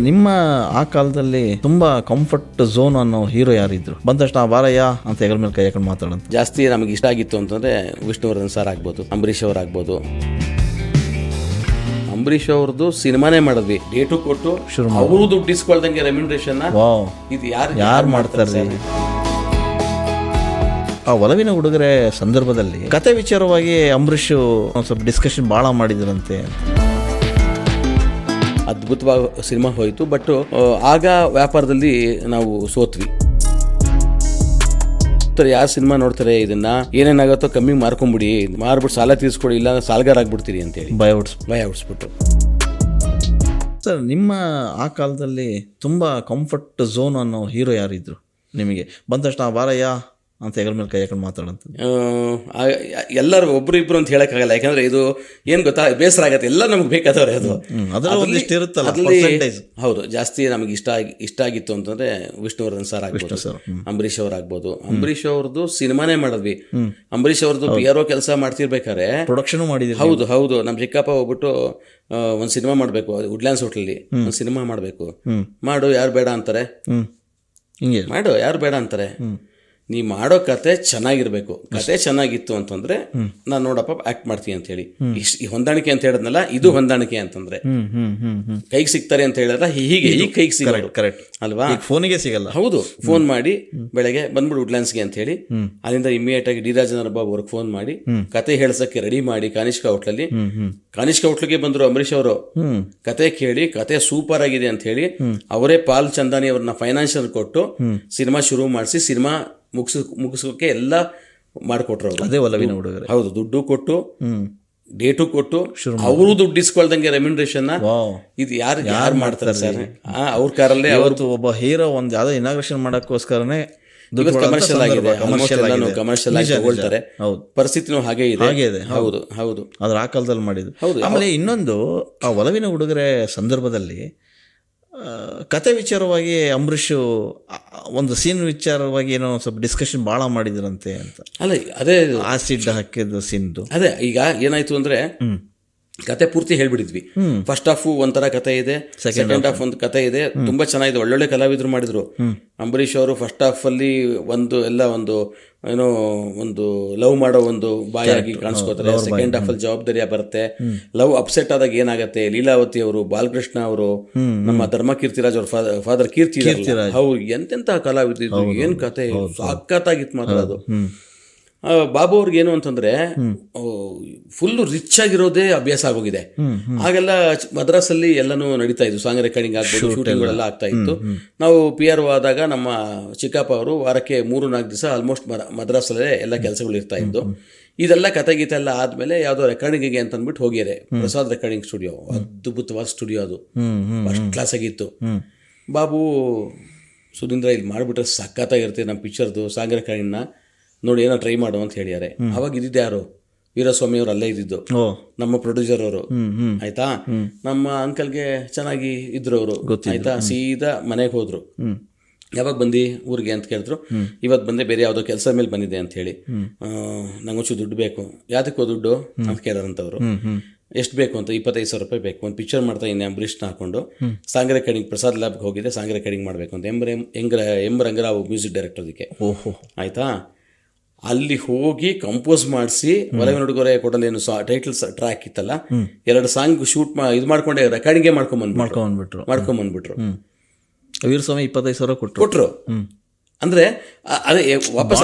ನಿಮ್ಮ ಆ ಕಾಲದಲ್ಲಿ ತುಂಬಾ ಕಂಫರ್ಟ್ ಝೋನ್ ಅನ್ನೋ ಹೀರೋ ಯಾರಿದ್ರು? ಬಂದ ತಕ್ಷಣ ಬಾರಯ್ಯ ಅಂತ ಹೆಗಲ ಮೇಲೆ ಕೈ ಹಾಕೊಂಡು ಮಾತಾಡೋದು. ಜಾಸ್ತಿ ನಮಗೆ ಇಷ್ಟ ಆಗಿತ್ತು ಅಂತಂದ್ರೆ ವಿಷ್ಣುವರ್ಧನ್ ಸರ್ ಆಗ್ಬೋದು, ಅಂಬರೀಷ್ ಅವ್ರು ಆಗ್ಬೋದು. ಅಂಬರೀಷ್ ಅವ್ರದ್ದು ಸಿನಿಮಾನೇ ಮಾಡಿದ್ವಿ, ಡೇಟು ಕೊಟ್ಟು ಅವರು ದುಡ್ಡು ಇಸ್ಕೊಳ್ದಂಗೆ ರೆಮ್ಯುನರೇಷನ್ ಇದು ಯಾರು ಮಾಡ್ತಾರೆ? ಆ ಒಲವಿನ ಉಡುಗೊರೆ ಸಂದರ್ಭದಲ್ಲಿ ಕತೆ ವಿಚಾರವಾಗಿ ಅಂಬರೀಷ್ ಸ್ವಲ್ಪ ಡಿಸ್ಕಷನ್ ಬಹಳ ಮಾಡಿದ್ರಂತೆ. ಅದ್ಭುತವಾಗಿ ಸಿನಿಮಾ ಹೋಯಿತು, ಬಟ್ ಆಗ ವ್ಯಾಪಾರದಲ್ಲಿ ನಾವು ಸೋತ್ವಿ. ಯಾರು ಸಿನಿಮಾ ನೋಡ್ತಾರೆ, ಇದನ್ನ ಏನೇನಾಗುತ್ತೋ ಕಮ್ಮಿ ಮಾರ್ಕೊಂಡ್ಬಿಡಿ, ಮಾರ್ಬಿಟ್ಟು ಸಾಲ ತೀರಿಸ್ಕೊಡಿ, ಇಲ್ಲ ಸಾಲಗಾರ ಆಗ್ಬಿಡ್ತೀರಿ ಅಂತೇಳಿ ಭಯ ಹುಡ್ಸ್ಬಿಟ್ಟು. ಸರ್, ನಿಮ್ಮ ಆ ಕಾಲದಲ್ಲಿ ತುಂಬಾ ಕಂಫರ್ಟ್ ಝೋನ್ ಅನ್ನೋ ಹೀರೋ ಯಾರಿದ್ರು ನಿಮಗೆ? ಬಂದ ತಕ್ಷಣ ಬಾರಯ್ಯ ಅಂತ ಹೆಗಲ ಮೇಲೆ ಕೈ ಹಾಕೊಂಡು ಮಾತಾಡೋದು. ಎಲ್ಲರೂ ಒಬ್ರು ಇಬ್ರು ಅಂತ ಹೇಳಕ್ಕಾಗಲ್ಲ, ಯಾಕಂದ್ರೆ ಇದು ಏನ್ ಗೊತ್ತಾ, ಬೇಸರ ಆಗತ್ತೆ. ಎಲ್ಲ ನಮ್ಗೆ ಬೇಕಾದವ್ರೆ ಅದು ಹೌದು. ಜಾಸ್ತಿ ನಮಗೆ ಇಷ್ಟ ಆಗಿತ್ತು ಅಂತಂದ್ರೆ ವಿಷ್ಣುವರ್ಧನ್ ಸರ್ ಆಗ್ಬೋದು, ಅಂಬರೀಷ್ ಅವ್ರು ಆಗ್ಬೋದು. ಅಂಬರೀಷ್ ಅವ್ರದ್ದು ಸಿನಿಮಾನೇ ಮಾಡಿದ್ವಿ. ಅಂಬರೀಷ್ ಅವ್ರದ್ದು PRO ಕೆಲಸ ಮಾಡ್ತಿರ್ಬೇಕಾದ್ರೆ ಪ್ರೊಡಕ್ಷನ್ ಮಾಡಿದ್ವಿ. ಹೌದು. ನಮ್ ಚಿಕ್ಕಪ್ಪ ಹೋಗ್ಬಿಟ್ಟು ಒಂದ್ ಸಿನಿಮಾ ಮಾಡ್ಬೇಕು, ವುಡ್ಲ್ಯಾಂಡ್ಸ್ ಹೋಟ್ಲಲ್ಲಿ ಒಂದ್ ಸಿನಿಮಾ ಮಾಡ್ಬೇಕು, ಮಾಡು, ಯಾರು ಬೇಡ ಅಂತಾರೆ, ಮಾಡು, ಯಾರು ಬೇಡ ಅಂತಾರೆ, ನೀ ಮಾಡೋ ಕತೆ ಚೆನ್ನಾಗಿರ್ಬೇಕು, ಕತೆ ಚೆನ್ನಾಗಿತ್ತು ಅಂತಂದ್ರೆ ನಾನು ನೋಡಪ್ಪ ಆಕ್ಟ್ ಮಾಡ್ತೀನಿ ಅಂತ ಹೇಳಿ. ಈ ಹೊಂದಾಣಿಕೆ ಅಂತ ಹೇಳಿದ್ನಲ್ಲ, ಇದು ಹೊಂದಾಣಿಕೆ ಅಂತಂದ್ರೆ ಕೈಗೆ ಸಿಗ್ತಾರೆ ಅಂತ ಹೇಳಿದ್ರೆ ಹೀಗೆ ಈಗ ಕೈಗೆ ಸಿಗೋದು ಕರೆಕ್ಟ್ ಅಲ್ವಾ? ಫೋನಿಗೆ ಸಿಗಲ್ಲ. ಹೌದು, ಫೋನ್ ಮಾಡಿ ಬೆಳಗ್ಗೆ ಬಂದ್ಬಿಡು ವುಡ್ಲ್ಯಾಂಡ್ಸ್ಗೆ ಅಂತ ಹೇಳಿ, ಅಲ್ಲಿಂದ ಇಮಿಡಿಯೇಟ್ ಆಗಿ ಡಿ ರಾಜೇಂದ್ರ ಬಾಬು ಅವ್ರಿಗೆ ಫೋನ್ ಮಾಡಿ ಕತೆ ಹೇಳ್ಸಕ್ಕೆ ರೆಡಿ ಮಾಡಿ ಕಾನಿಷ್ಕಾ ಹೋಟ್ಲಿಗೆ ಬಂದ್ರು ಅಂಬರೀಷ್ ಅವರು. ಕತೆ ಕೇಳಿ ಕತೆ ಸೂಪರ್ ಆಗಿದೆ ಅಂತ ಹೇಳಿ ಅವರೇ ಪಾಲ್ ಚಂದಾನಿ ಅವ್ರನ್ನ ಫೈನಾನ್ಷಿಯಲ್ ಕೊಟ್ಟು ಸಿನಿಮಾ ಶುರು ಮಾಡಿಸಿ ಸಿನಿಮಾ ಮುಗಿಸೋಕೆ ಎಲ್ಲ ಮಾಡಿಕೊಟ್ರು ಅವರು. ಅದೇ ಒಲವಿನ ಉಡುಗೊರೆ. ಹೌದು, ದುಡ್ಡು ಕೊಟ್ಟು ಡೇಟು ಕೊಟ್ಟು ಅವರು ದುಡ್ಡು ಇಸ್ಕೊಳ್ದಂಗೆ ರೆಮ್ಯುನರೇಷನ್ ಇದು ಯಾರು ಮಾಡ್ತಾರೆ ಸರ್? ಅವ್ರ ಕಾರಲ್ಲೇ ಅವತ್ತು ಒಬ್ಬ ಹೀರೋ ಒಂದ್ ಯಾವ್ದೋ ಇನಾಗ್ರೇಷನ್ ಮಾಡಕ್ಕೋಸ್ಕರನೇ ಕಮರ್ಷಿಯಲ್ ಆಗಿದೆ, ಕಮರ್ಷಿಯಲ್ ಆಗಿ ತಗೊಳ್ತಾರೆ. ಪರಿಸ್ಥಿತಿನೂ ಹಾಗೆ ಇದೆ. ಹೌದು ಅದ್ರ ಆ ಕಾಲದಲ್ಲಿ ಮಾಡಿದ್ರು. ಆಮೇಲೆ ಇನ್ನೊಂದು, ಆ ಒಲವಿನ ಉಡುಗೊರೆ ಸಂದರ್ಭದಲ್ಲಿ ಕತೆ ವಿಚಾರವಾಗಿ ಅಂಬರೀಷ್ ಒಂದು ಸೀನ್ ವಿಚಾರವಾಗಿ ಏನೋ ಸ್ವಲ್ಪ ಡಿಸ್ಕಷನ್ ಬಹಳ ಮಾಡಿದ್ರಂತೆ ಅಂತ. ಅಲ್ಲ, ಅದೇ ಆಸಿಡ್ ಹಾಕಿದ ಸೀನ್ದು. ಅದೇ ಈಗ ಏನಾಯ್ತು ಅಂದ್ರೆ ಕತೆ ಪೂರ್ತಿ ಹೇಳ್ಬಿಡಿದ್ವಿ. ಫಸ್ಟ್ ಹಾಫ್ ಒಂಥರ ಕತೆ ಇದೆ, ಸೆಕೆಂಡ್ ಹಾಫ್ ಒಂದು ಕತೆ ಇದೆ, ತುಂಬಾ ಚೆನ್ನಾಗಿದೆ, ಒಳ್ಳೊಳ್ಳೆ ಕಲಾವಿದರು ಮಾಡಿದ್ರು. ಅಂಬರೀಷ್ ಅವರು ಫಸ್ಟ್ ಹಾಫ್ ಅಲ್ಲಿ ಒಂದು ಲವ್ ಮಾಡೋ ಒಂದು ಬಾಯಾಗಿ ಕಾಣಿಸ್ಕೋತಾರೆ. ಸೆಕೆಂಡ್ ಹಾಫ್ ಅಲ್ಲಿ ಜವಾಬ್ದಾರಿಯ ಬರುತ್ತೆ. ಲವ್ ಅಪ್ಸೆಟ್ ಆದಾಗ ಏನಾಗತ್ತೆ, ಲೀಲಾವತಿ ಅವರು, ಬಾಲಕೃಷ್ಣ ಅವರು, ನಮ್ಮ ಧರ್ಮ ಕೀರ್ತಿರಾಜ್ ಅವ್ರ ಫಾದರ್ ಕೀರ್ತಿರಾಜ್, ಅವ್ರು ಎಂತೆಂತ ಕಲಾವಿದ್ರು, ಏನ್ ಕತೆ ಸಖತ್ತಾಗಿತ್ತು ಮಾತ್ರ ಅದು. ಬಾಬು ಅವ್ರಿಗೆ ಏನು ಅಂತಂದ್ರೆ ಫುಲ್ ರಿಚ್ ಆಗಿರೋದೇ ಅಭ್ಯಾಸ ಆಗೋಗಿದೆ. ಆಗೆಲ್ಲ ಮದ್ರಾಸಲ್ಲಿ ಎಲ್ಲಾನು ನಡೀತಾ ಇತ್ತು, ಸಾಂಗ್ ರೆಕಾರ್ಡಿಂಗ್ ಆಗ್ಬೋದು, ಶೂಟಿಂಗ್ಗಳೆಲ್ಲ ಆಗ್ತಾ ಇತ್ತು. ನಾವು PRO ಆದಾಗ ನಮ್ಮ ಚಿಕ್ಕಪ್ಪ ಅವರು ವಾರಕ್ಕೆ 3-4 ದಿವಸ ಆಲ್ಮೋಸ್ಟ್ ಮದ್ರಾಸಲ್ಲೇ ಎಲ್ಲ ಕೆಲಸಗಳು ಇರ್ತಾ ಇದ್ದು. ಇದೆಲ್ಲ ಕತೆ ಎಲ್ಲ ಆದ್ಮೇಲೆ ಯಾವ್ದೋ ರೆಕಾರ್ಡಿಂಗಿಗೆ ಅಂತ ಅಂದ್ಬಿಟ್ಟು ಹೋಗ್ಯಾರೆ. ಪ್ರಸಾದ್ ರೆಕಾರ್ಡಿಂಗ್ ಸ್ಟುಡಿಯೋ, ಅದ್ಭುತವಾದ ಸ್ಟುಡಿಯೋ, ಅದು ಫಸ್ಟ್ ಕ್ಲಾಸ್ ಆಗಿತ್ತು. ಬಾಬು, ಸುಧೀಂದ್ರ ಇಲ್ಲಿ ಮಾಡಿಬಿಟ್ರೆ ಸಖತ್ತಾಗಿರುತ್ತೆ ನಮ್ಮ ಪಿಕ್ಚರ್ದು ಸಾಂಗ್ ರೆಕಾರ್ಡಿಂಗ್ನ ನೋಡಿ, ಏನೋ ಟ್ರೈ ಮಾಡು ಅಂತ ಹೇಳಿದ್ದಾರೆ. ಅವಾಗ ಇದ್ದಿದ್ದು ಯಾರು? ವೀರಸ್ವಾಮಿ ಅವರು ಅಲ್ಲೇ ಇದ್ದಿದ್ದು, ನಮ್ಮ ಪ್ರೊಡ್ಯೂಸರ್ ಅವರು. ಆಯ್ತಾ, ನಮ್ಮ ಅಂಕಲ್ಗೆ ಚೆನ್ನಾಗಿ ಇದ್ರು ಅವರು. ಆಯ್ತಾ, ಸೀದಾ ಮನೆಗೆ ಹೋದ್ರು. ಯಾವಾಗ ಬಂದು ಊರಿಗೆ ಅಂತ ಕೇಳಿದ್ರು. ಇವತ್ತು ಬಂದೆ, ಬೇರೆ ಯಾವುದೋ ಕೆಲಸ ಮೇಲೆ ಬಂದಿದೆ ಅಂತ ಹೇಳಿ. ನಂಗೊಂಚೂರು ದುಡ್ಡು ಬೇಕು. ಯಾವ್ದಕ್ಕೋ ದುಡ್ಡು ಅಂತ ಕೇಳಾರಂತವ್ರು. ಎಷ್ಟು ಬೇಕು ಅಂತ? 25,000 ರೂಪಾಯಿ ಬೇಕು. ಒಂದು ಪಿಕ್ಚರ್ ಮಾಡ್ತಾ ಇದ್ದೀನಿ ಅಂಬರೀಷ್ನ ಹಾಕೊಂಡು. ಸಾಂಗ್ ರೆಕಾರ್ಡಿಂಗ್ ಪ್ರಸಾದ್ ಲ್ಯಾಬ್ಗೆ ಹೋಗಿದೆ, ಸಾಂಗ್ ರೆಕಾರ್ಡಿಂಗ್ ಮಾಡಬೇಕು ಅಂತ. ಎಂ ರಂಗರಾವ್ ಮ್ಯೂಸಿಕ್ ಡೈರೆಕ್ಟರ್ ಅದಕ್ಕೆ. ಆಯ್ತಾ, ಅಲ್ಲಿ ಹೋಗಿ ಕಂಪೋಸ್ ಮಾಡಿಸಿ ಒಲವಿನ ಉಡುಗೊರೆ ಕೊಡಲೇನು ಟೈಟಲ್ ಟ್ರ್ಯಾಕ್ ಇತ್ತಲ್ಲ, 2 ಸಾಂಗ್ ಶೂಟ್ ಇದು ಮಾಡ್ಕೊಂಡೆ ರೆಕಾರ್ಡಿಂಗೇ ಮಾಡ್ಕೊಂಡ್ಬಂದ್ಬಿಟ್ರು. ವೀರಸ್ವಾಮಿ 25,000 ಕೊಟ್ರು. ಅಂದ್ರೆ ಅದೇ ವಾಪಸ್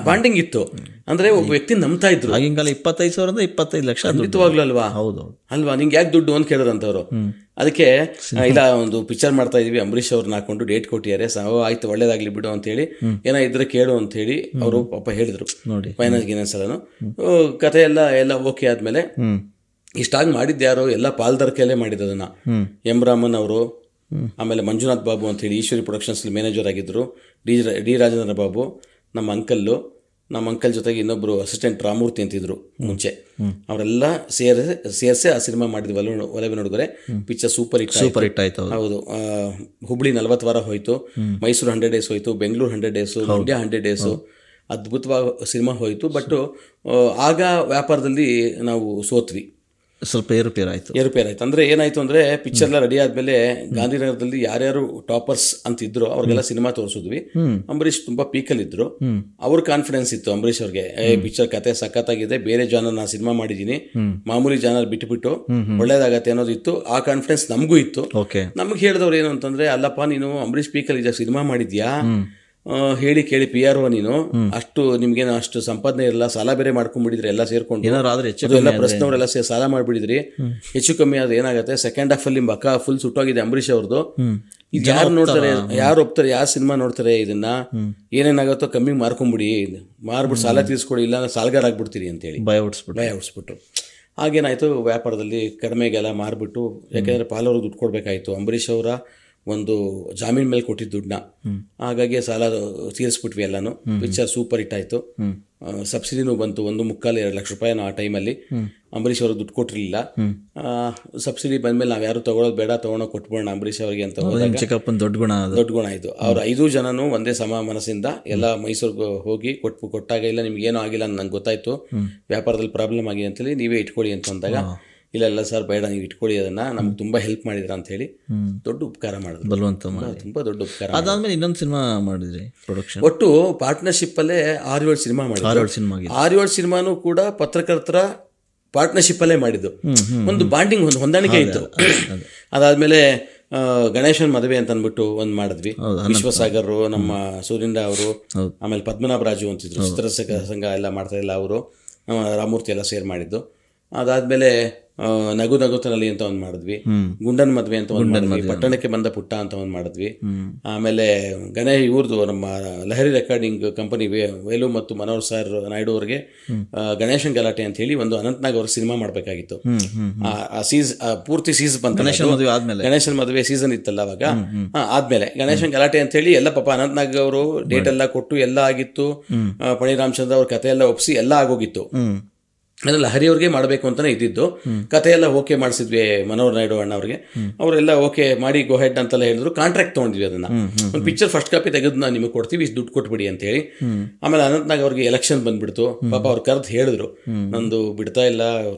ಬಾಂಡಿಂಗ್ ಇತ್ತು. ಅಂದ್ರೆ ಒಬ್ಬ ವ್ಯಕ್ತಿ ನಂಬ್ತಾ ಇದ್ರು. ಆಗಿನ ಕಾಲ 25,000 25 ಲಕ್ಷ ಖಂಡಿತವಾಗ್ಲೂ ಅಲ್ವಾ? ಅಲ್ವಾ, ನಿಂಗೆ ಯಾಕೆ ದುಡ್ಡು ಅಂತ ಕೇಳಿದ್ರಂತವ್ರು. ಅದಕ್ಕೆ ಇಲ್ಲ, ಒಂದು ಪಿಕ್ಚರ್ ಮಾಡ್ತಾ ಇದೀವಿ, ಅಂಬರೀಷ್ ಅವ್ರನ್ನ ಹಾಕೊಂಡು ಡೇಟ್ ಕೊಟ್ಟಿದ್ದಾರೆ, ಆಯ್ತು ಒಳ್ಳೇದಾಗ್ಲಿ ಬಿಡು ಅಂತ ಹೇಳಿ, ಏನೋ ಇದ್ರೆ ಕೇಳು ಅಂತ ಹೇಳಿ ಅವರು ಪಾಪ ಹೇಳಿದ್ರು. ಫೈನಾನ್ಸ್ ಗಿನಾನ್ಸ್ ಎಲ್ಲಾನು ಕತೆ ಎಲ್ಲ ಓಕೆ ಆದ್ಮೇಲೆ ಇಷ್ಟಾಗಿ ಮಾಡಿದ್ಯಾರು? ಎಲ್ಲ ಪಾಲ್ದಾರಿಕೆಯಲ್ಲೇ ಮಾಡಿದ್ದದನ್ನ. ಎಂ ರಾಮನ್ ಅವರು, ಆಮೇಲೆ ಮಂಜುನಾಥ್ ಬಾಬು ಅಂತ ಹೇಳಿ ಈಶ್ವರಿ ಪ್ರೊಡಕ್ಷನ್ಸ್ ಮ್ಯಾನೇಜರ್ ಆಗಿದ್ರು. ಡಿ ರಾಜೇಂದ್ರ ಬಾಬು, ನಮ್ಮ ಅಂಕಲ್ ಜೊತೆಗೆ ಇನ್ನೊಬ್ರು ಅಸಿಸ್ಟೆಂಟ್ ರಾಮೂರ್ತಿ ಅಂತಿದ್ರು ಮುಂಚೆ. ಅವರೆಲ್ಲ ಸೇರಿಸಿ ಆ ಸಿನಿಮಾ ಮಾಡಿದ್ವಿ, ಒಲವಿನ ಉಡುಗೊರೆ. ಪಿಕ್ಚರ್ ಸೂಪರ್ ಹಿಟ್ ಆಯ್ತು. ಹೌದು, ಹುಬ್ಳಿ 40 ವಾರ ಹೋಯ್ತು, ಮೈಸೂರು 100 ಡೇಸ್ ಹೋಯ್ತು, ಬೆಂಗಳೂರು 100 ಡೇಸು, ಮಂಡ್ಯ 100 ಡೇಸು. ಅದ್ಭುತವಾಗಿ ಸಿನಿಮಾ ಹೋಯಿತು. ಬಟ್ ಆಗ ವ್ಯಾಪಾರದಲ್ಲಿ ನಾವು ಸೋತ್ವಿ. ಸ್ವಲ್ಪ ಏರುಪೇರು ಆಯ್ತು. ಅಂದ್ರೆ ಏನಾಯ್ತು ಅಂದ್ರೆ ಪಿಕ್ಚರ್ ಎಲ್ಲ ರೆಡಿ ಆದ್ಮೇಲೆ ಗಾಂಧಿನಗರದಲ್ಲಿ ಯಾರ್ಯಾರು ಟಾಪರ್ಸ್ ಅಂತಿದ್ರು ಅವ್ರಿಗೆಲ್ಲ ಸಿನಿಮಾ ತೋರಿಸಿದ್ವಿ. ಅಂಬರೀಷ್ ತುಂಬಾ ಪೀಕಲ್ ಇದ್ರು. ಅವ್ರ ಕಾನ್ಫಿಡೆನ್ಸ್ ಇತ್ತು ಅಂಬರೀಷ್ ಅವ್ರಿಗೆ, ಪಿಕ್ಚರ್ ಕತೆ ಸಖತ್ತಾಗಿದೆ, ಬೇರೆ ಜಾನರ್ ನಾನು ಸಿನಿಮಾ ಮಾಡಿದೀನಿ, ಮಾಮೂಲಿ ಜಾನರ್ ಬಿಟ್ಬಿಟ್ಟು ಒಳ್ಳೇದಾಗತ್ತೆ ಅನ್ನೋದಿತ್ತು. ಆ ಕಾನ್ಫಿಡೆನ್ಸ್ ನಮಗೂ ಇತ್ತು. ನಮ್ಗೆ ಹೇಳಿದವ್ರು ಏನು ಅಂತಂದ್ರೆ, ಅಲ್ಲಪ್ಪ ನೀನು ಅಂಬರೀಷ್ ಪೀಕಲ್ ಇದ್ದಾಗ ಸಿನಿಮಾ ಮಾಡಿದ್ಯಾ, ಹೇಳಿ ಕೇಳಿ PRO ನೀನು, ಅಷ್ಟು ನಿಮ್ಗೇನು ಅಷ್ಟು ಸಂಪಾದನೆ ಇರಲ್ಲ, ಸಾಲ ಬೇರೆ ಮಾಡ್ಕೊಂಡ್ಬಿಡಿದ್ರಿ ಎಲ್ಲ ಸೇರ್ಕೊಂಡು, ಎಲ್ಲ ಪ್ರಶ್ನವರೆಲ್ಲ ಸಾಲ ಮಾಡ್ಬಿಡಿದ್ರಿ, ಹೆಚ್ಚು ಕಮ್ಮಿ ಆದ್ರೆ ಏನಾಗುತ್ತೆ, ಸೆಕೆಂಡ್ ಹಾಫ್ ಅಲ್ಲಿ ಮಕ್ಕ ಫುಲ್ ಸುಟ್ಟೋಗಿದೆ ಅಂಬರೀಷ್ ಅವ್ರದ್ದು. ಈಗ ಯಾರು ನೋಡ್ತಾರೆ, ಯಾರು ಒಪ್ತಾರೆ, ಯಾರು ಸಿನಿಮಾ ನೋಡ್ತಾರೆ, ಇದನ್ನ ಏನೇನಾಗುತ್ತೋ ಕಮ್ಮಿ ಮಾರ್ಕೊಂಡ್ಬಿಡಿ, ಮಾರ್ಬಿಟ್ಟು ಸಾಲ ತೀರ್ಸ್ಕೊಡಿ, ಇಲ್ಲ ಸಾಲಗಾರ ಆಗ್ಬಿಡ್ತೀರಿ ಅಂತೇಳಿ ಭಯ ಹುಡ್ಸ್ಬಿಟ್ಟು ಹಾಗೇನಾಯ್ತು, ವ್ಯಾಪಾರದಲ್ಲಿ ಕಡಿಮೆಗೆಲ್ಲ ಮಾರ್ಬಿಟ್ಟು, ಯಾಕೆಂದ್ರೆ ಪಾಲವ್ರಿಗೆ ದುಡ್ಡು ಕೊಡ್ಬೇಕಾಯ್ತು. ಅಂಬರೀಷ್ ಅವರ ಒಂದು ಜಾಮೀನ್ ಮೇಲೆ ಕೊಟ್ಟಿದ್ದ ದುಡ್ಡನ್ನ, ಹಾಗಾಗಿ ಸಾಲ ತೀರಿಸ್ಬಿಟ್ವಿ ಎಲ್ಲಾನು. ಪಿಕ್ಚರ್ ಸೂಪರ್ ಹಿಟ್ ಆಯ್ತು, ಸಬ್ಸಿಡಿನೂ ಬಂತು, 1.25-2 ಲಕ್ಷ ರೂಪಾಯಿ ಆ ಟೈಮಲ್ಲಿ. ಅಂಬರೀಷ್ ಅವರು ದುಡ್ಡು ಕೊಟ್ಟಿರಲಿಲ್ಲ. ಸಬ್ಸಿಡಿ ಬಂದ್ಮೇಲೆ ನಾವು ಯಾರು ತಗೊಳ್ಳೋದು ಬೇಡ, ತಗೊಂಡೋಗಿ ಕೊಟ್ಬಿಡೋಣ ಅಂಬರೀಷ್ ಅವರಿಗೆ ಅಂತ ದೊಡ್ಡ ಗುಣ ಆಯಿತು. ಅವ್ರು 5 ಜನನು ಒಂದೇ ಸಮ ಮನಸ್ಸಿಂದ ಎಲ್ಲ ಮೈಸೂರಿಗೆ ಹೋಗಿ ಕೊಟ್ಟಾಗ, ಇಲ್ಲ ನಿಮ್ಗೇನೂ ಆಗಿಲ್ಲ ನಂಗೆ ಗೊತ್ತಾಯ್ತು, ವ್ಯಾಪಾರದಲ್ಲಿ ಪ್ರಾಬ್ಲಮ್ ಆಗಿದೆ ಅಂತೇಳಿ ನೀವೇ ಇಟ್ಕೊಳ್ಳಿ ಅಂತ ಅಂದಾಗ, ಇಲ್ಲ ಸರ್ ಬೇಡ, ನೀವು ಇಟ್ಕೊಳ್ಳಿ, ಅದನ್ನ ನಮ್ಗೆ ತುಂಬಾ ಹೆಲ್ಪ್ ಮಾಡಿದ್ರ ಅಂತ ಹೇಳಿ ದೊಡ್ಡ ಉಪಕಾರ ಮಾಡಿದ್ರು, ತುಂಬಾ ದೊಡ್ಡ ಉಪಕಾರ. ಅದಾದ್ಮೇಲೆ ಇನ್ನೊಂದು ಸಿನಿಮಾ ಮಾಡಿದ್ರಿ ಪ್ರೊಡಕ್ಷನ್, ಒಟ್ಟು ಪಾರ್ಟ್ನರ್ಶಿಪ್ ಅಲ್ಲೇ 6-7 ಸಿನಿಮಾ ಮಾಡಿದ್ರು. 6-7 ಸಿನಿಮಾನು ಕೂಡ ಪತ್ರಕರ್ತರ ಪಾರ್ಟ್ನರ್ಶಿಪ್ ಅಲ್ಲೇ ಮಾಡಿದ್ದು. ಒಂದು ಬಾಂಡಿಂಗ್, ಒಂದು ಹೊಂದಾಣಿಕೆ ಇತ್ತು. ಅದಾದ್ಮೇಲೆ ಗಣೇಶನ್ ಮದುವೆ ಅಂತ ಅಂದ್ಬಿಟ್ಟು ಒಂದು ಮಾಡಿದ್ವಿ. ವಿಶ್ವಸಾಗರ್, ನಮ್ಮ ಸೂರ್ಯಂಡ ಅವರು, ಆಮೇಲೆ ಪದ್ಮನಾಭರಾಜು ಅಂತಿದ್ರು, ಚಿತ್ರರಸಿಕ ಸಂಘ ಎಲ್ಲ ಮಾಡ್ತಾ ಇಲ್ಲ ಅವರು, ರಾಮೂರ್ತಿ ಎಲ್ಲ ಸೇರ್ ಮಾಡಿದ್ದು. ಅದಾದ್ಮೇಲೆ ನಗು ನಗುತನಲ್ಲಿ ಅಂತ ಒಂದು ಮಾಡಿದ್ವಿ, ಗುಂಡನ್ ಮದ್ವೆ ಅಂತ ಒಂದು ಮಾಡಿದ್ವಿ, ಪಟ್ಟಣಕ್ಕೆ ಬಂದ ಪುಟ್ಟ ಅಂತ ಒಂದು ಮಾಡಿದ್ವಿ. ಆಮೇಲೆ ಇವ್ರದ್ದು ನಮ್ಮ ಲಹರಿ ರೆಕಾರ್ಡಿಂಗ್ ಕಂಪನಿ ವೇಲು ಮತ್ತು ಮನೋಹರ್ ಸರ್ ನಾಯ್ಡು ಅವ್ರಿಗೆ ಗಣೇಶನ್ ಗಲಾಟೆ ಅಂತ ಹೇಳಿ ಒಂದು ಅನಂತನಾಗ್ ಅವ್ರ ಸಿನಿಮಾ ಮಾಡ್ಬೇಕಾಗಿತ್ತು. ಪೂರ್ತಿ ಸೀಸನ್ ಬಂತ, ಗಣೇಶನ್ ಮದುವೆ ಸೀಸನ್ ಇತ್ತಲ್ಲ ಅವಾಗ, ಆದ್ಮೇಲೆ ಗಣೇಶನ್ ಗಲಾಟೆ ಅಂತ ಹೇಳಿ ಎಲ್ಲ ಪಾಪ ಅನಂತನಾಗ್ ಅವರು ಡೇಟ್ ಎಲ್ಲ ಕೊಟ್ಟು ಎಲ್ಲ ಆಗಿತ್ತು. ಪಣಿ ರಾಮಚಂದ್ರ ಅವ್ರ ಕತೆ ಎಲ್ಲ ಒಪ್ಸಿ ಎಲ್ಲ ಆಗೋಗಿತ್ತು. ಅದ್ರಲ್ಲಿ ಹರಿಯವ್ರಿಗೆ ಮಾಡಬೇಕು ಅಂತಾನೆ ಇದ್ದಿದ್ದು. ಕತೆ ಎಲ್ಲ ಓಕೆ ಮಾಡಿಸಿದ್ವಿ ಮನೋಹರ್ ನಾಯ್ಡು ಅಣ್ಣ ಅವ್ರಿಗೆ, ಅವರೆಲ್ಲ ಓಕೆ ಮಾಡಿ ಗೋ ಹೆಡ್ ಅಂತೆಲ್ಲ ಹೇಳಿದ್ರು. ಕಾಂಟ್ರಾಕ್ಟ್ ತೊಗೊಂಡ್ವಿ, ಅದನ್ನ ಒಂದು ಪಿಕ್ಚರ್ ಫಸ್ಟ್ ಕಾಪಿ ತೆಗೆದು ನಾವು ನಿಮಗೆ ಕೊಡ್ತೀವಿ, ಇಷ್ಟು ದುಡ್ಡು ಕೊಟ್ಬಿಡಿ ಅಂತ ಹೇಳಿ. ಆಮೇಲೆ ಅನಂತನಾಗ್ ಅವ್ರಿಗೆ ಎಲೆಕ್ಷನ್ ಬಂದ್ಬಿಡ್ತು. ಪಾಪ ಅವ್ರು ಕರೆದು ಹೇಳಿದ್ರು, ನಂದು ಬಿಡ್ತಾ ಇಲ್ಲ,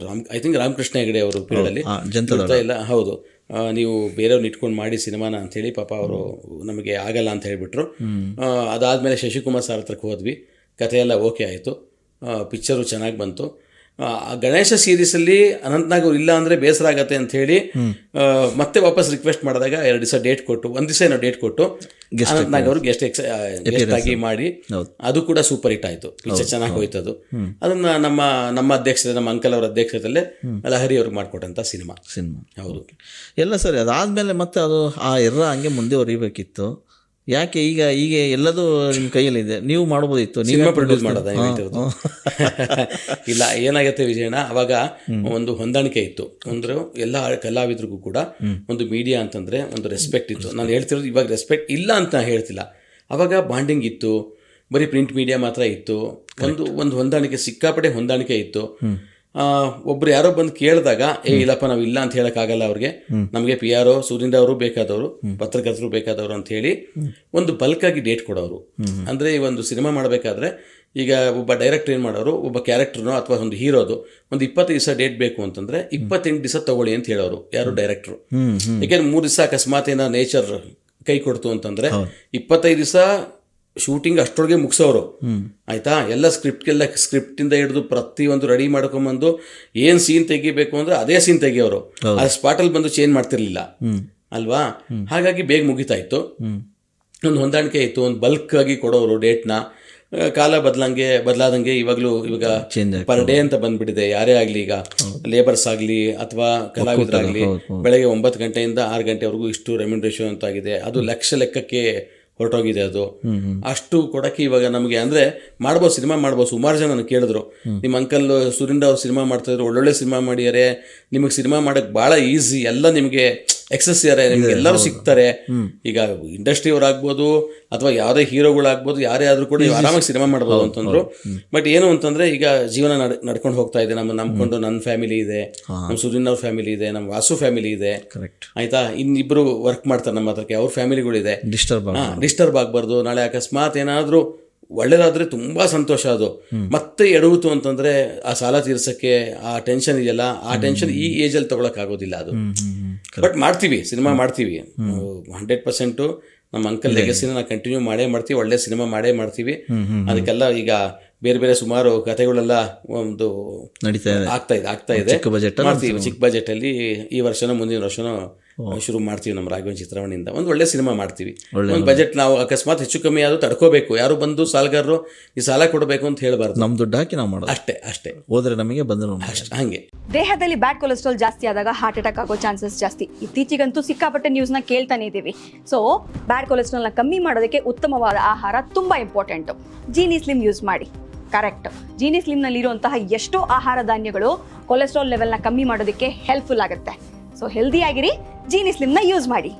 ಐ ಥಿಂಕ್ ರಾಮಕೃಷ್ಣ ಹೆಗಡೆ ಅವರು ಪೀರಿಯಡಲ್ಲಿ ಬಿಡ್ತಾ ಇಲ್ಲ, ಹೌದು ನೀವು ಬೇರೆಯವ್ರನ್ನ ಇಟ್ಕೊಂಡು ಮಾಡಿ ಸಿನಿಮಾನ ಅಂಥೇಳಿ. ಪಾಪ ಅವರು ನಮಗೆ ಆಗಲ್ಲ ಅಂತ ಹೇಳಿಬಿಟ್ರು. ಅದಾದಮೇಲೆ ಶಶಿಕುಮಾರ್ ಸರ್ ಹತ್ರಕ್ಕೆ ಹೋದ್ವಿ, ಕಥೆಯೆಲ್ಲ ಓಕೆ ಆಯಿತು, ಪಿಕ್ಚರು ಚೆನ್ನಾಗಿ ಬಂತು. ಗಣೇಶ ಸೀರೀಸಲ್ಲಿ ಅನಂತನಾಗ್ ಅವ್ರು ಇಲ್ಲ ಅಂದರೆ ಬೇಸರ ಆಗತ್ತೆ ಅಂತ ಹೇಳಿ ಮತ್ತೆ ವಾಪಸ್ ರಿಕ್ವೆಸ್ಟ್ ಮಾಡಿದಾಗ 2 ದಿವಸ ಡೇಟ್ ಕೊಟ್ಟು, 1 ದಿವಸ ಏನೋ ಡೇಟ್ ಕೊಟ್ಟು ಅನಂತನಾಗ್ ಅವರು ಗೆಸ್ಟ್ ಆಗಿ ಮಾಡಿ, ಅದು ಕೂಡ ಸೂಪರ್ ಹಿಟ್ ಆಯಿತು. ಪಿಕ್ಚರ್ ಚೆನ್ನಾಗಿ ಹೋಯ್ತು. ಅದನ್ನ ನಮ್ಮ ಅಧ್ಯಕ್ಷತೆ, ನಮ್ಮ ಅಂಕಲ್ ಅವರ ಅಧ್ಯಕ್ಷತೆಯಲ್ಲೇ ಲಹರಿ ಅವ್ರಿಗೆ ಮಾಡಿಕೊಟ್ಟಂಥ ಸಿನಿಮಾ. ಹೌದು ಎಲ್ಲ ಸರಿ. ಅದಾದಮೇಲೆ ಮತ್ತೆ ಅದು ಆ ಹಂಗೆ ಮುಂದೆ ಹೊರಿಬೇಕಿತ್ತು. ಯಾಕೆ ಈಗ ಎಲ್ಲದೂ ನಿಮ್ಮ ಕೈಯಲ್ಲಿದೆ, ನೀವು ಮಾಡ್ಬೋದಿತ್ತು, ಸಿನಿಮಾ ಪ್ರೊಡ್ಯೂಸ್ ಮಾಡೋದ ಇಲ್ಲ. ಏನಾಗುತ್ತೆ ವಿಜಯಣ್ಣ, ಅವಾಗ ಒಂದು ಹೊಂದಾಣಿಕೆ ಇತ್ತು. ಅಂದ್ರೆ ಎಲ್ಲ ಕಲಾವಿದ್ರಿಗೂ ಕೂಡ ಒಂದು ಮೀಡಿಯಾ ಅಂತಂದ್ರೆ ಒಂದು ರೆಸ್ಪೆಕ್ಟ್ ಇತ್ತು. ನಾನು ಹೇಳ್ತಿರೋದು ಇವಾಗ ರೆಸ್ಪೆಕ್ಟ್ ಇಲ್ಲ ಅಂತ ಹೇಳ್ತಿಲ್ಲ, ಅವಾಗ ಬಾಂಡಿಂಗ್ ಇತ್ತು. ಬರೀ ಪ್ರಿಂಟ್ ಮೀಡಿಯಾ ಮಾತ್ರ ಇತ್ತು. ಒಂದು ಹೊಂದಾಣಿಕೆ, ಸಿಕ್ಕಾಪಟ್ಟೆ ಹೊಂದಾಣಿಕೆ ಇತ್ತು. ಒಬ್ರು ಯಾರೋ ಬಂದು ಕೇಳಿದಾಗ ಇಲ್ಲಪ್ಪ ನಾವು ಇಲ್ಲ ಅಂತ ಹೇಳಕ್ಕಾಗಲ್ಲ, ಅವ್ರಿಗೆ ನಮಗೆ PRO ಸೂರ್ಯಂಡ ಅವರು ಬೇಕಾದವರು, ಪತ್ರಕರ್ತರು ಬೇಕಾದವರು ಅಂತ ಹೇಳಿ ಒಂದು ಬಲ್ಕಾಗಿ ಡೇಟ್ ಕೊಡೋರು. ಅಂದ್ರೆ ಈ ಒಂದು ಸಿನಿಮಾ ಮಾಡಬೇಕಾದ್ರೆ ಈಗ ಒಬ್ಬ ಡೈರೆಕ್ಟರ್ ಏನು ಮಾಡೋರು, ಒಬ್ಬ ಕ್ಯಾರೆಕ್ಟರ್ನೋ ಅಥವಾ ಒಂದು ಹೀರೋದು ಒಂದು 25 ದಿವಸ ಡೇಟ್ ಬೇಕು ಅಂತಂದ್ರೆ 28 ದಿವಸ ತಗೊಳ್ಳಿ ಅಂತ ಹೇಳೋರು ಯಾರು ಡೈರೆಕ್ಟ್ರು. ಯಾಕೆಂದ್ರೆ 3 ದಿವಸ ಅಕಸ್ಮಾತ್ ಏನೋ ನೇಚರ್ ಕೈ ಕೊಡ್ತು ಅಂತಂದ್ರೆ 25 ದಿವಸ ಶೂಟಿಂಗ್ ಅಷ್ಟೊಳಗೆ ಮುಗಿಸೋರು. ಆಯ್ತಾ, ಎಲ್ಲ ಸ್ಕ್ರಿಪ್ಟಿಂದ ಹಿಡಿದು ಪ್ರತಿಯೊಂದು ರೆಡಿ ಮಾಡ್ಕೊಂಬಂದು ಏನು ಸೀನ್ ತೆಗಿಬೇಕು ಅಂದ್ರೆ ಅದೇ ಸೀನ್ ತೆಗಿಯೋರು. ಆ ಸ್ಪಾಟಲ್ಲಿ ಬಂದು ಚೇಂಜ್ ಮಾಡ್ತಿರ್ಲಿಲ್ಲ ಅಲ್ವಾ. ಹಾಗಾಗಿ ಬೇಗ ಮುಗಿತಾ ಇತ್ತು, ಒಂದು ಹೊಂದಾಣಿಕೆ ಇತ್ತು, ಒಂದು ಬಲ್ಕ್ ಆಗಿ ಕೊಡೋರು ಡೇಟ್ನ. ಕಾಲ ಬದಲಾದಂಗೆ ಇವಾಗ ಪರ್ ಡೇ ಅಂತ ಬಂದ್ಬಿಟ್ಟಿದೆ. ಯಾರೇ ಆಗಲಿ, ಈಗ ಲೇಬರ್ಸ್ ಆಗಲಿ ಅಥವಾ ಕಲಾವಿದರಾಗಲಿ, ಬೆಳಗ್ಗೆ 9 ಗಂಟೆಯಿಂದ 6 ಗಂಟೆವರೆಗೂ ಇಷ್ಟು ರೆಮ್ಯುನರೇಷನ್ ಅಂತ ಆಗಿದೆ. ಅದು ಲಕ್ಷ ಲೆಕ್ಕಕ್ಕೆ ಹೊರಟೋಗಿದೆ. ಅದು ಅಷ್ಟು ಕೊಡಕ್ಕೆ ಇವಾಗ ನಮಗೆ ಅಂದ್ರೆ ಮಾಡ್ಬೋದು, ಸಿನಿಮಾ ಮಾಡ್ಬೋದು. ಸುಮಾರು ಜನ ನನಗೆ ಕೇಳಿದ್ರು, ನಿಮ್ಮ ಅಂಕಲ್ ಸೂರ್ಯಂಡ ಅವ್ರು ಸಿನಿಮಾ ಮಾಡ್ತಾಯಿದ್ರು, ಒಳ್ಳೊಳ್ಳೆ ಸಿನಿಮಾ ಮಾಡಿದ್ದಾರೆ, ನಿಮಗೆ ಸಿನಿಮಾ ಮಾಡೋಕ್ಕೆ ಭಾಳ ಈಸಿ, ಎಲ್ಲ ನಿಮಗೆ ಎಕ್ಸಸ್ ಇದ್ದಾರೆ, ನಿಮ್ಗೆ ಎಲ್ಲರೂ ಸಿಗ್ತಾರೆ. ಈಗ ಇಂಡಸ್ಟ್ರಿ ಅವರಾಗ್ಬೋದು ಅಥವಾ ಯಾವುದೇ ಹೀರೋಗಳಾಗ್ಬೋದು, ಯಾರೇ ಆದ್ರೂ ಕೂಡ ನೀವು ಆರಾಮಾಗಿ ಸಿನಿಮಾ ಮಾಡ್ಬೋದು ಅಂತಂದ್ರು. ಬಟ್ ಏನು ಅಂತಂದ್ರೆ ಈಗ ಜೀವನ ನಡ್ಕೊಂಡು ಹೋಗ್ತಾ ಇದೆ. ನಂಬ್ಕೊಂಡು ನನ್ನ ಫ್ಯಾಮಿಲಿ ಇದೆ, ನಮ್ಮ ಸೂರ್ಯನ್ ಅವ್ರ ಫ್ಯಾಮಿಲಿ ಇದೆ, ನಮ್ಮ ವಾಸು ಫ್ಯಾಮಿಲಿ ಇದೆ, ಆಯ್ತಾ, ಇನ್ನಿಬ್ರು ವರ್ಕ್ ಮಾಡ್ತಾರೆ ನಮ್ಮ ಹತ್ರಕ್ಕೆ, ಅವ್ರ ಫ್ಯಾಮಿಲಿಗಳಿದೆ. ಡಿಸ್ಟರ್ಬ್ ಆಗಬಾರ್ದು. ನಾಳೆ ಅಕಸ್ಮಾತ್ ಏನಾದರೂ ಒಳ್ಳೇದಾದ್ರೆ ತುಂಬಾ ಸಂತೋಷ. ಅದು ಮತ್ತೆ ಎಡವುತು ಅಂತಂದ್ರೆ ಆ ಸಾಲ ತೀರ್ಸಕ್ಕೆ ಆ ಟೆನ್ಷನ್ ಇದೆಯಲ್ಲ, ಆ ಟೆನ್ಷನ್ ಈ ಏಜಲ್ಲಿ ತಗೊಳಕ್ ಆಗೋದಿಲ್ಲ ಅದು. ಬಟ್ ಮಾಡ್ತೀವಿ, ಸಿನಿಮಾ ಮಾಡ್ತೀವಿ 100%. ನಮ್ಮ ಅಂಕಲ್ ಲೆಗಸಿನ ನಾವು ಕಂಟಿನ್ಯೂ ಮಾಡೇ ಮಾಡ್ತೀವಿ, ಒಳ್ಳೆ ಸಿನಿಮಾ ಮಾಡೇ ಮಾಡ್ತೀವಿ. ಅದಕ್ಕೆಲ್ಲ ಈಗ ಬೇರೆ ಬೇರೆ ಸುಮಾರು ಕಥೆಗಳೆಲ್ಲ ಒಂದು ಆಗ್ತಾ ಇದೆ. ಮಾಡ್ತೀವಿ ಚಿಕ್ಕ ಬಜೆಟ್ ಅಲ್ಲಿ. ಈ ವರ್ಷನೋ ಮುಂದಿನ ವರ್ಷನೋ ಶುರು ಮಾಡ್ತೀವಿ ನಮ್ಮ ರಾಘವೇಂದ್ರ ಚಿತ್ರವಣಿಯಿಂದ. ಒಂದು ಒಳ್ಳೆ ಸಿನಿಮಾ ಮಾಡ್ತೀವಿ. ಒಂದು ಬಜೆಟ್ ನಾವು ಅಕಸ್ಮಾತ್ ಹೆಚ್ಚು ಕಮ್ಮಿ ಆದ್ರೂ ತಡ್ಕೋಬೇಕು. ಯಾರು ಬಂದು ಸಾಲಗಾರರು ಈ ಸಾಲ ಕೊಡಬೇಕು ಅಂತ ಹೇಳಬಾರ್ದು. ನಮ್ಮ ದುಡ್ಡು ಹಾಕಿ ನಾವು ಮಾಡೋದು ಅಷ್ಟೇ. ಹೋದ್ರೆ ನಮಗೆ ಬಂದ್ರು ಹಂಗೆ. ದೇಹದಲ್ಲಿ ಬ್ಯಾಡ್ ಕೊಲೆಸ್ಟ್ರಾಲ್ ಜಾಸ್ತಿ ಆದಾಗ ಹಾರ್ಟ್ ಅಟ್ಯಾಕ್ ಆಗೋ ಚಾನ್ಸಸ್ ಜಾಸ್ತಿ. ಇತ್ತೀಚೆಗಂತೂ ಸಿಕ್ಕಾಪಟ್ಟೆ ನ್ಯೂಸ್ನ ಕೇಳ್ತಾನೆ ಇದ್ದೀವಿ. ಸೊ ಬ್ಯಾಡ್ ಕೊಲೆಸ್ಟ್ರಾಲ್ನ ಕಮ್ಮಿ ಮಾಡೋದಕ್ಕೆ ಉತ್ತಮವಾದ ಆಹಾರ ತುಂಬ ಇಂಪಾರ್ಟೆಂಟು. ಜೀನಿ ಸ್ಲಿಮ್ ಯೂಸ್ ಮಾಡಿ. ಕರೆಕ್ಟ್. ಜೀನಿ ಸ್ಲಿಮ್ನಲ್ಲಿರುವಂತಹ ಎಷ್ಟೋ ಆಹಾರ ಧಾನ್ಯಗಳು ಕೊಲೆಸ್ಟ್ರಾಲ್ ಲೆವೆಲ್ನ ಕಮ್ಮಿ ಮಾಡೋದಕ್ಕೆ ಹೆಲ್ಪ್ಫುಲ್ ಆಗುತ್ತೆ. ಸೊ ಹೆಲ್ದಿ ಆಗಿರಿ, ಜೀನಿ ಸ್ಲಿಮ್ನ ಯೂಸ್ ಮಾಡಿ.